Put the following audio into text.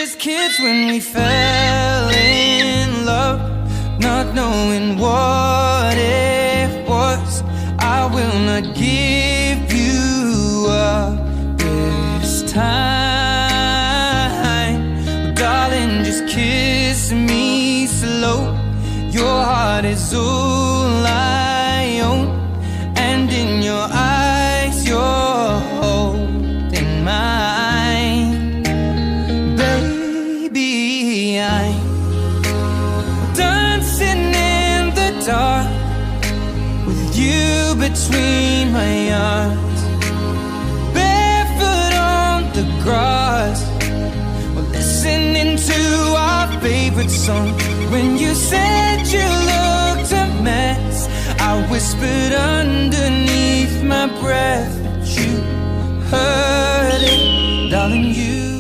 just kids when we fell in love, not knowing what it was. I will not give you up this time. Oh, darling, just kiss me slow. Your heart is all I own, and in your eyes you're holding mine. Baby, I'm dancing in the dark with you between my arms, barefoot on the grass. We're listening to our favorite song. When you said you looked a mess, I whispered underneath my breath, but you heard it, darling, you